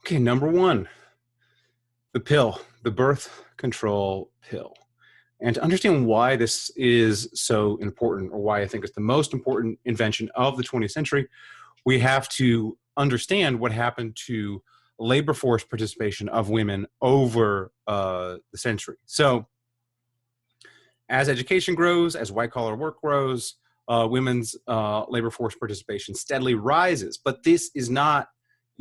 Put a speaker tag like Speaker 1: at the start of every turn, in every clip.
Speaker 1: Okay, number one, the pill, the birth control pill. And to understand why this is so important, or why I think it's the most important invention of the 20th century, we have to understand what happened to labor force participation of women over the century. So, as education grows, as white collar work grows, women's labor force participation steadily rises. But this is not,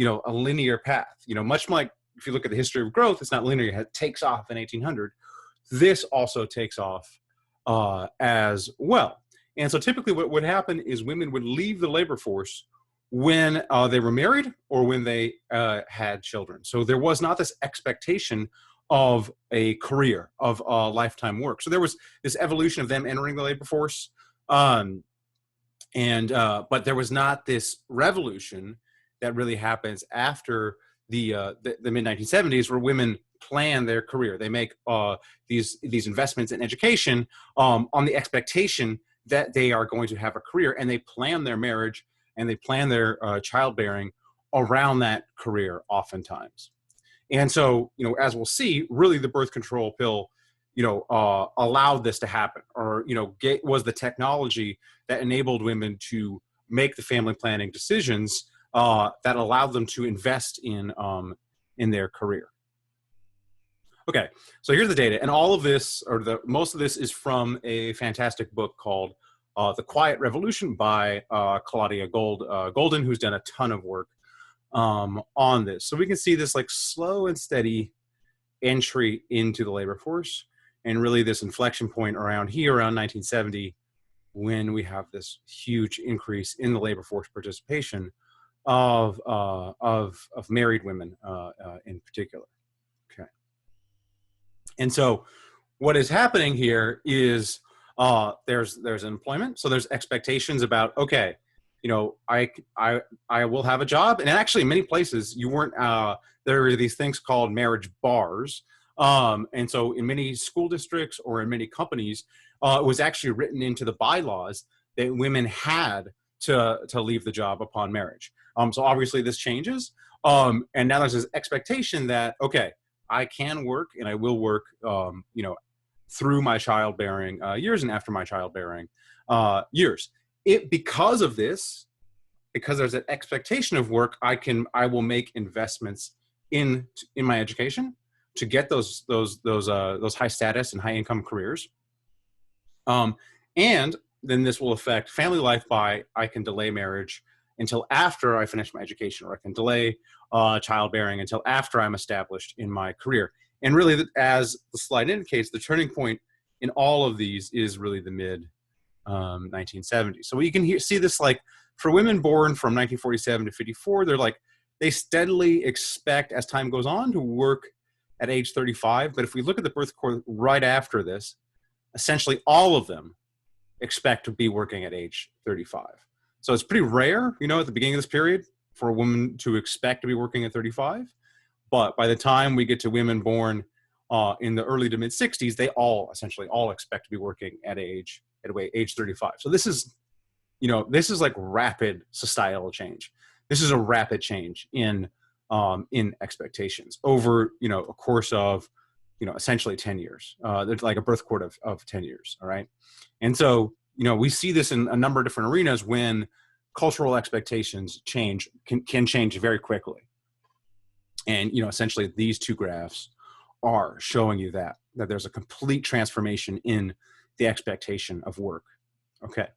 Speaker 1: a linear path. Much like if you look at the history of growth, it's not linear. It takes off in 1800. This also takes off as well. And so typically what would happen is women would leave the labor force when they were married or when they had children. So there was not this expectation of a career, of lifetime work. So there was this evolution of them entering the labor force. But there was not this revolution that really happens after the mid 1970s, where women plan their career. They make these investments in education on the expectation that they are going to have a career, and they plan their marriage and they plan their childbearing around that career oftentimes. And so, as we'll see, really the birth control pill, allowed this to happen, or, was the technology that enabled women to make the family planning decisions that allowed them to invest in their career. Okay, so here's the data, and all of this, or most of this, is from a fantastic book called The Quiet Revolution by Claudia Golden, who's done a ton of work on this. So we can see this like slow and steady entry into the labor force, and really this inflection point around here, around 1970, when we have this huge increase in the labor force participation of married women in particular. Okay. And so what is happening here is there's employment. So there's expectations about, okay, I will have a job. And actually in many places you weren't, there are these things called marriage bars. And so in many school districts or in many companies, it was actually written into the bylaws that women had to leave the job upon marriage. So obviously this changes. And now there's this expectation that, okay, I can work and I will work, through my childbearing years and after my childbearing years. Because of this, because there's an expectation of work, I will make investments in my education to get those high status and high income careers. And then this will affect family life by I can delay marriage until after I finish my education, or I can delay childbearing until after I'm established in my career. And really, as the slide indicates, the turning point in all of these is really the mid 1970s. So you can see this, like, for women born from 1947 to 54, they steadily expect as time goes on to work at age 35. But if we look at the birth cohort right after this, essentially all of them expect to be working at age 35. So it's pretty rare, at the beginning of this period, for a woman to expect to be working at 35. But by the time we get to women born in the early to mid 60s, they essentially all expect to be working at age 35. So this is like rapid societal change. This is a rapid change in expectations over, a course of, essentially 10 years. There's like a birth cohort of 10 years. All right. And so, we see this in a number of different arenas when cultural expectations can change very quickly. And, essentially these two graphs are showing you that there's a complete transformation in the expectation of work. Okay.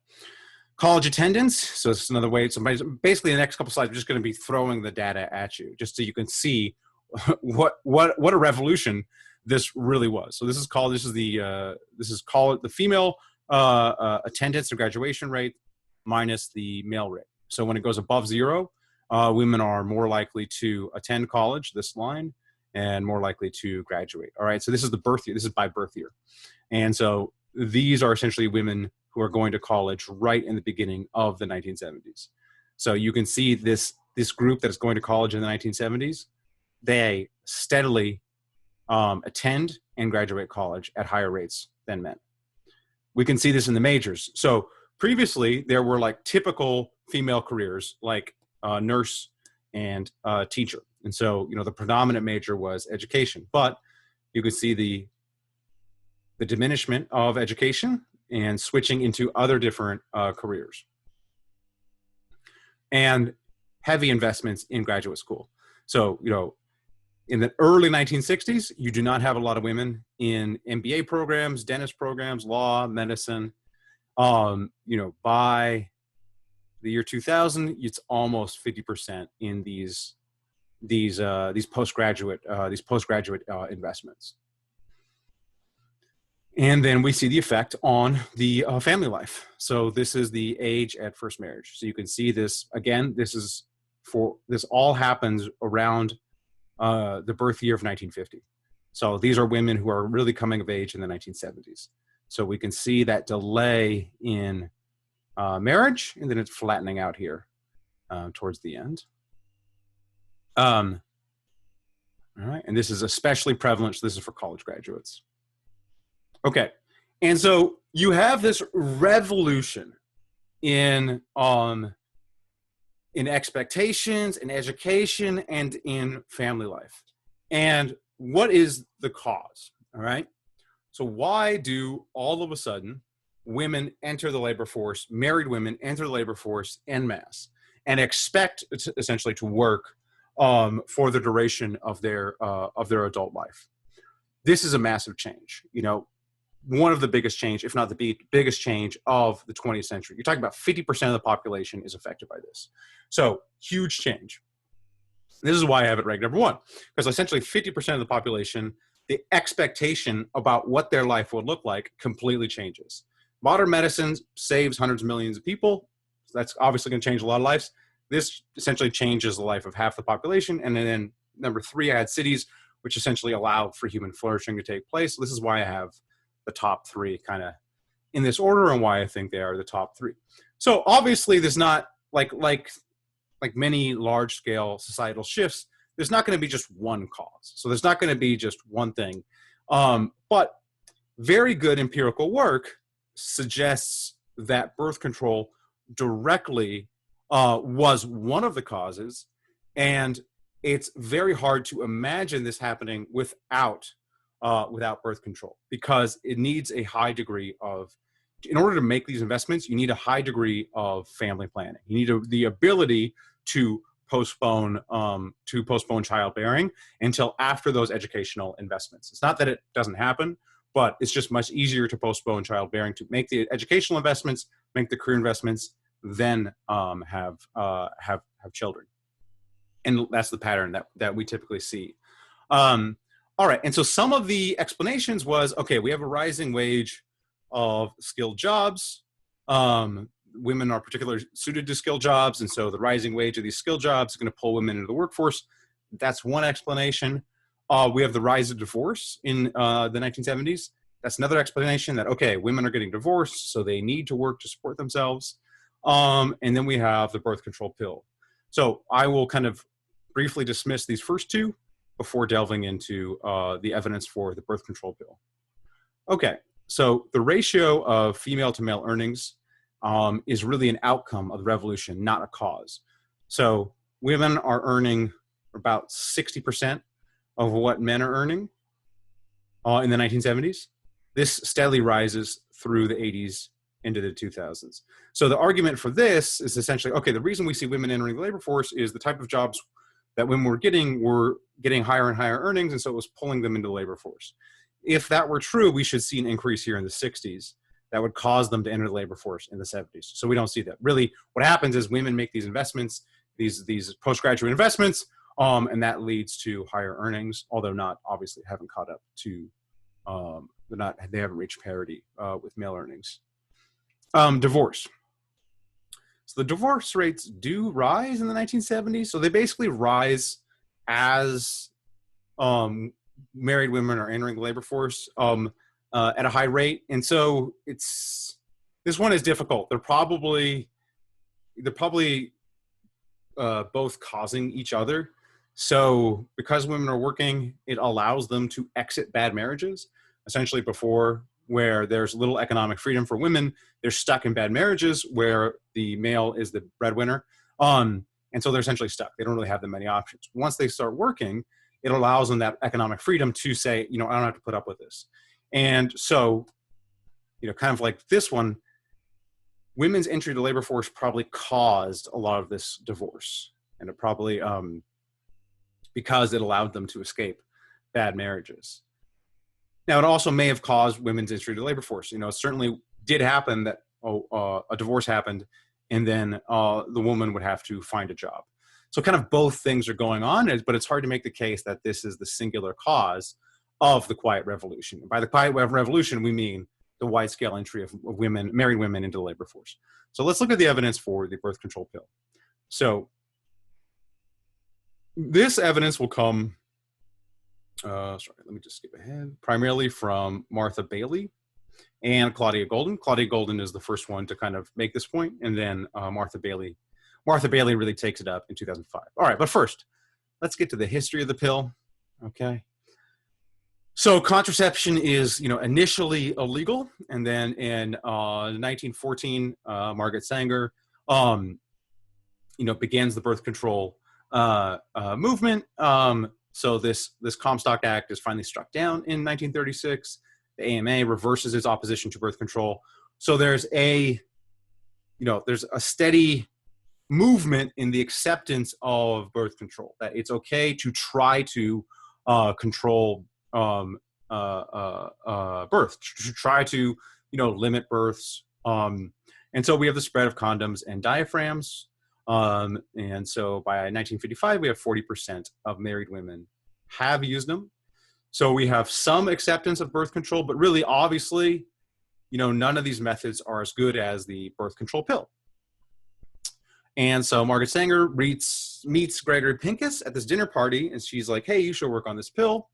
Speaker 1: College attendance. So it's another way. So basically the next couple slides, we're just going to be throwing the data at you just so you can see what a revolution this really was. So this is the female attendance or graduation rate minus the male rate. So when it goes above 0, women are more likely to attend college, this line, and more likely to graduate. All right. So this is the birth year. This is by birth year. And so these are essentially women who are going to college right in the beginning of the 1970s. So you can see this group that is going to college in the 1970s, they steadily attend and graduate college at higher rates than men. We can see this in the majors. So previously there were like typical female careers like nurse and teacher. And so, the predominant major was education, but you could see the diminishment of education and switching into other different careers, and heavy investments in graduate school. So, in the early 1960s, you do not have a lot of women in MBA programs, dentist programs, law, medicine. By the year 2000, it's almost 50% in these postgraduate investments. And then we see the effect on the family life. So this is the age at first marriage. So you can see this again. This all happens around the birth year of 1950. So these are women who are really coming of age in the 1970s. So we can see that delay in marriage, and then it's flattening out here towards the end. All right, and this is especially prevalent. So this is for college graduates. Okay, and so you have this revolution in expectations, in education, and in family life. And what is the cause? All right, so why do all of a sudden women enter the labor force, married women enter the labor force en masse, and expect essentially to work for the duration of their adult life? This is a massive change. One of the biggest change, if not the biggest change of the 20th century. You're talking about 50% of the population is affected by this. So huge change. This is why I have it ranked number one, because essentially 50% of the population, the expectation about what their life will look like completely changes. Modern medicine saves hundreds of millions of people. So that's obviously going to change a lot of lives. This essentially changes the life of half the population. And then number three, I had cities, which essentially allow for human flourishing to take place. This is why I have the top three kind of in this order, and why I think they are the top three. So obviously there's not like many large scale societal shifts, there's not going to be just one cause. So there's not going to be just one thing. But very good empirical work suggests that birth control directly was one of the causes. And it's very hard to imagine this happening without birth control, because it needs a high degree of, in order to make these investments, you need a high degree of family planning. You need the ability to postpone childbearing until after those educational investments. It's not that it doesn't happen, but it's just much easier to postpone childbearing, to make the educational investments, make the career investments, then have children. And that's the pattern that we typically see. All right, and so some of the explanations was, okay, we have a rising wage of skilled jobs. Women are particularly suited to skilled jobs, and so the rising wage of these skilled jobs is going to pull women into the workforce. That's one explanation. We have the rise of divorce in the 1970s. That's another explanation that, okay, women are getting divorced, so they need to work to support themselves. And then we have the birth control pill. So I will kind of briefly dismiss these first two before delving into the evidence for the birth control pill. Okay, so the ratio of female to male earnings is really an outcome of the revolution, not a cause. So women are earning about 60% of what men are earning in the 1970s. This steadily rises through the 80s into the 2000s. So the argument for this is essentially, okay, the reason we see women entering the labor force is the type of jobs that women were getting higher and higher earnings, and so it was pulling them into the labor force. If that were true, we should see an increase here in the 60s that would cause them to enter the labor force in the 70s. So we don't see that. Really, what happens is women make these investments, these postgraduate investments, and that leads to higher earnings, although not obviously haven't caught up to, they haven't reached parity with male earnings. Divorce. So the divorce rates do rise in the 1970s. So they basically rise as married women are entering the labor force at a high rate. And so this one is difficult. They're probably both causing each other. So because women are working, it allows them to exit bad marriages. Essentially before, where there's little economic freedom for women, they're stuck in bad marriages where the male is the breadwinner. And so they're essentially stuck. They don't really have that many options. Once they start working, it allows them that economic freedom to say, I don't have to put up with this. And so, kind of like this one, women's entry to the labor force probably caused a lot of this divorce. And it probably, because it allowed them to escape bad marriages. Now, it also may have caused women's entry to the labor force. It certainly did happen that a divorce happened, and then the woman would have to find a job. So kind of both things are going on, but it's hard to make the case that this is the singular cause of the Quiet Revolution. And by the Quiet Revolution, we mean the wide-scale entry of married women into the labor force. So let's look at the evidence for the birth control pill. So this evidence will come, let me just skip ahead, primarily from Martha Bailey and Claudia Golden. Claudia Golden is the first one to kind of make this point, and then Martha Bailey really takes it up in 2005. All right, but first, let's get to the history of the pill, okay? So contraception is, initially illegal, and then in 1914, Margaret Sanger, begins the birth control movement. So this Comstock Act is finally struck down in 1936. The AMA reverses its opposition to birth control. So there's a steady movement in the acceptance of birth control, that it's okay to try to control birth, to try to limit births. And so we have the spread of condoms and diaphragms. And so by 1955, we have 40% of married women have used them. So we have some acceptance of birth control, but really, obviously, none of these methods are as good as the birth control pill. And so Margaret Sanger meets Gregory Pincus at this dinner party, and she's like, hey, you should work on this pill.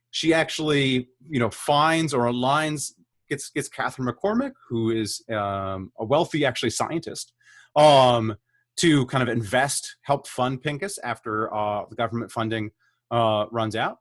Speaker 1: She actually, finds or aligns, gets Catherine McCormick, who is a wealthy, actually, scientist, to kind of help fund Pincus after the government funding runs out.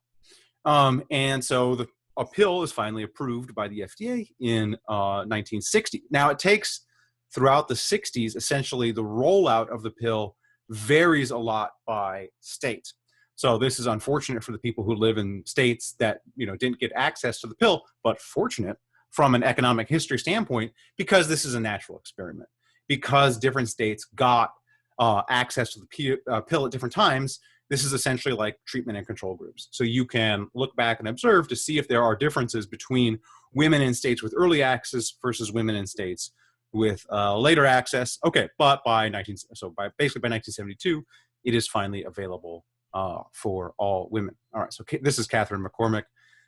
Speaker 1: And so a pill is finally approved by the FDA in 1960. Now, it takes throughout the 60s, essentially, the rollout of the pill varies a lot by state. So this is unfortunate for the people who live in states that didn't get access to the pill, but fortunate from an economic history standpoint, because this is a natural experiment. Because different states got access to the pill at different times, this is essentially like treatment and control groups. So you can look back and observe to see if there are differences between women in states with early access versus women in states with later access. Okay, but by 1972, it is finally available for all women. All right, so this is Catherine McCormick.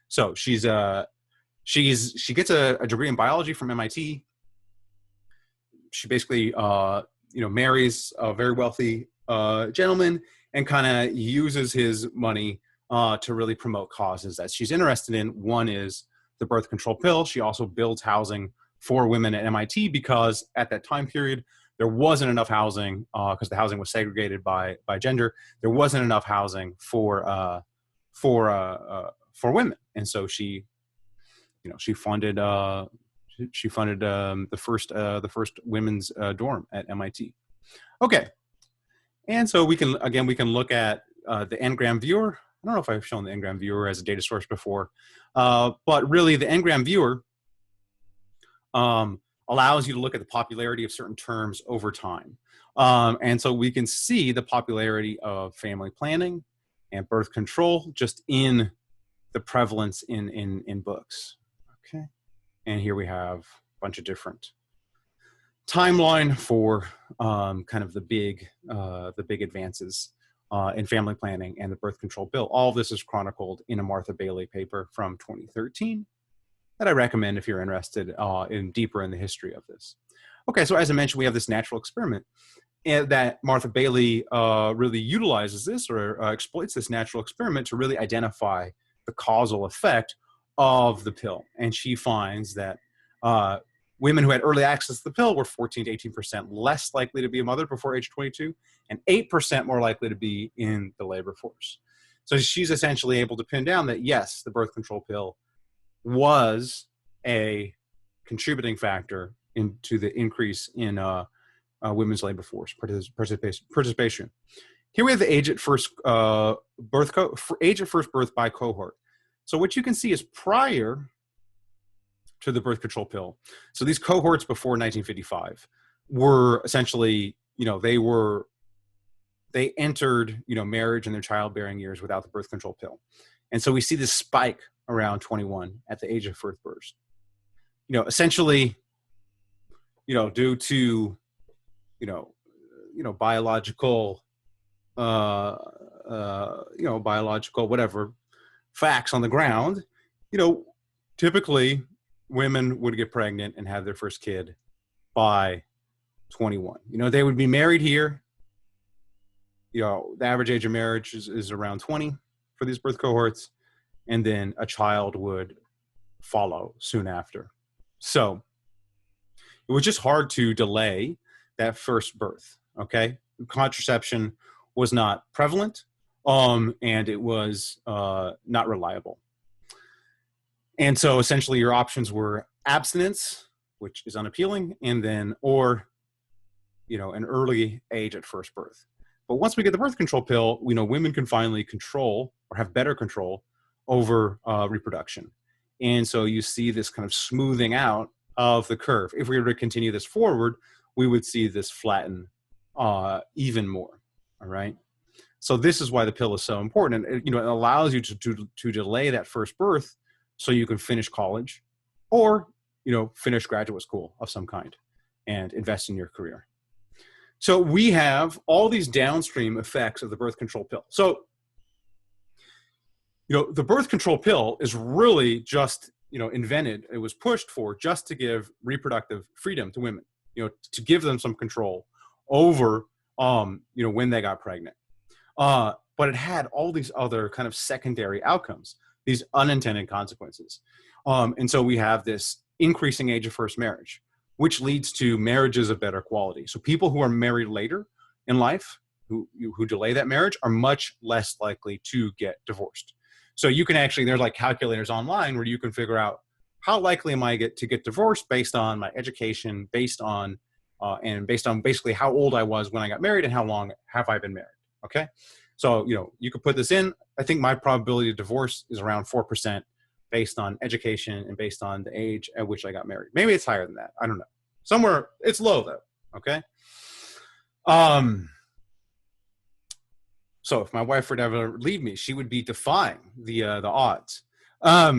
Speaker 1: So she gets a degree in biology from MIT. She basically marries a very wealthy gentleman and kind of uses his money to really promote causes that she's interested in. One is the birth control pill. She also builds housing for women at MIT, because at that time period, there wasn't enough housing, because the housing was segregated by gender. There wasn't enough housing for women, and so she funded the first women's dorm at MIT. Okay, and so we can look at the Ngram viewer. I don't know if I've shown the Ngram viewer as a data source before, but really the Ngram viewer allows you to look at the popularity of certain terms over time. And so we can see the popularity of family planning and birth control just in the prevalence in books. Okay. And here we have a bunch of different timeline for kind of the big advances in family planning and the birth control bill. All of this is chronicled in a Martha Bailey paper from 2013 that I recommend if you're interested deeper in the history of this. Okay, so as I mentioned, we have this natural experiment, and that Martha Bailey really utilizes this or exploits this natural experiment to really identify the causal effect of the pill. And she finds that women who had early access to the pill were 14 to 18% less likely to be a mother before age 22, and 8% more likely to be in the labor force. So she's essentially able to pin down that, yes, the birth control pill was a contributing factor into the increase in women's labor force participation. Here we have the age at first age at first birth by cohort. So what you can see is prior to the birth control pill. So these cohorts before 1955 were essentially, they entered, marriage and their childbearing years without the birth control pill. And so we see this spike around 21 at the age of first birth. Essentially, due to, biological, biological whatever facts on the ground, typically women would get pregnant and have their first kid by 21. They would be married here. The average age of marriage is around 20 for these birth cohorts, and then a child would follow soon after. So it was just hard to delay that first birth. Okay, contraception was not prevalent, and it was not reliable. And so essentially your options were abstinence, which is unappealing, and then, or, an early age at first birth. But once we get the birth control pill, women can finally control or have better control over reproduction. And so you see this kind of smoothing out of the curve. If we were to continue this forward, we would see this flatten even more. All right. So this is why the pill is so important. And it allows you to delay that first birth so you can finish college or, finish graduate school of some kind and invest in your career. So we have all these downstream effects of the birth control pill. So, the birth control pill is really just, invented. It was pushed for just to give reproductive freedom to women, to give them some control over, when they got pregnant. But it had all these other kind of secondary outcomes, these unintended consequences. And so we have this increasing age of first marriage, which leads to marriages of better quality. So people who are married later in life, who delay that marriage, are much less likely to get divorced. So you can actually, there's like calculators online where you can figure out how likely am I to get divorced based on my education, based on basically how old I was when I got married and how long have I been married. Okay. So, you could put this in. I think my probability of divorce is around 4% based on education and based on the age at which I got married. Maybe it's higher than that. I don't know. Somewhere it's low though. Okay. So if my wife were to ever leave me, she would be defying the odds. But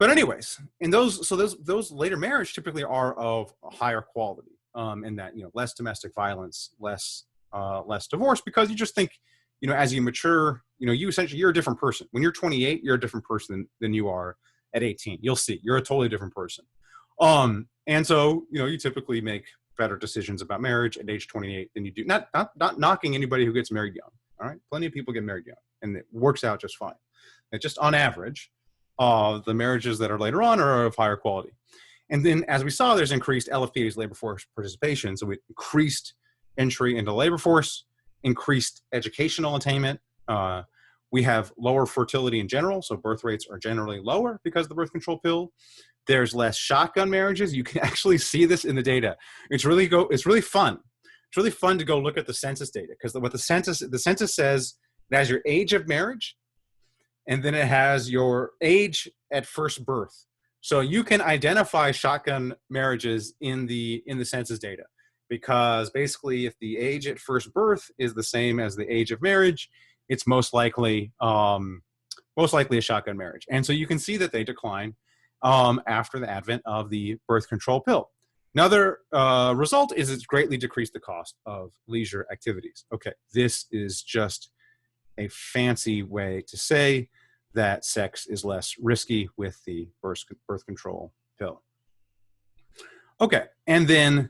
Speaker 1: anyways, in those later marriage typically are of a higher quality, in that, less domestic violence, less divorce, because you just think, as you mature, you're a different person. When you're 28, you're a different person than you are at 18. You'll see, you're a totally different person. And so, you typically make better decisions about marriage at age 28 than you do. Not knocking anybody who gets married young. All right. Plenty of people get married young and it works out just fine. And just on average, the marriages that are later on are of higher quality. And then as we saw, there's increased LFPA's labor force participation. So we increased entry into labor force, increased educational attainment. We have lower fertility in general. So birth rates are generally lower because of the birth control pill. There's less shotgun marriages. You can actually see this in the data. It's really fun. It's really fun to go look at the census data, because what the census says, it has your age of marriage, and then it has your age at first birth. So you can identify shotgun marriages in the census data, because basically if the age at first birth is the same as the age of marriage, it's most likely a shotgun marriage. And so you can see that they decline after the advent of the birth control pill. Another result is it's greatly decreased the cost of leisure activities. Okay, this is just a fancy way to say that sex is less risky with the birth control pill. Okay, and then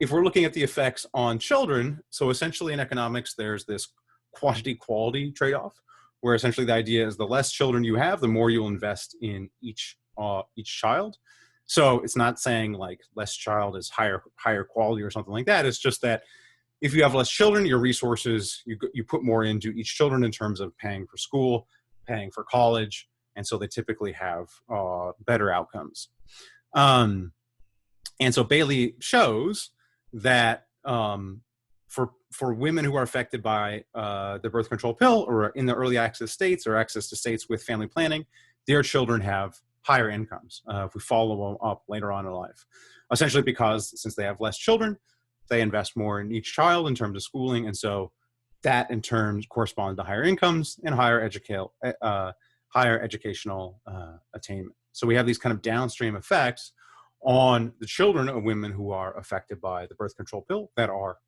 Speaker 1: if we're looking at the effects on children, so essentially in economics, there's this quantity-quality trade-off, where essentially the idea is the less children you have, the more you'll invest in each child. So it's not saying like less child is higher quality or something like that. It's just that if you have less children, your resources, you put more into each children in terms of paying for school, paying for college, and so they typically have better outcomes. And so Bailey shows that for women who are affected by the birth control pill or in the early access states or access to states with family planning, their children have higher incomes if we follow them up later on in life. Essentially because since they have less children, they invest more in each child in terms of schooling. And so that in turn corresponds to higher incomes and higher educational attainment. So we have these kind of downstream effects on the children of women who are affected by the birth control pill that are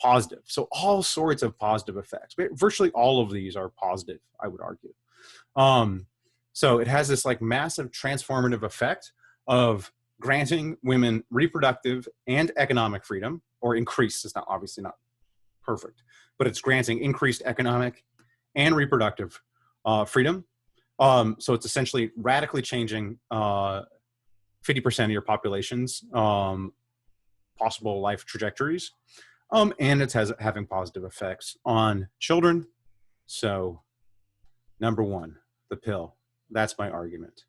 Speaker 1: positive. So all sorts of positive effects. Virtually all of these are positive, I would argue. So it has this like massive transformative effect of granting women reproductive and economic freedom, or increased. It's not obviously not perfect, but it's granting increased economic and reproductive freedom. So it's essentially radically changing 50% of your population's possible life trajectories. And it's having positive effects on children. So number one, the pill. That's my argument.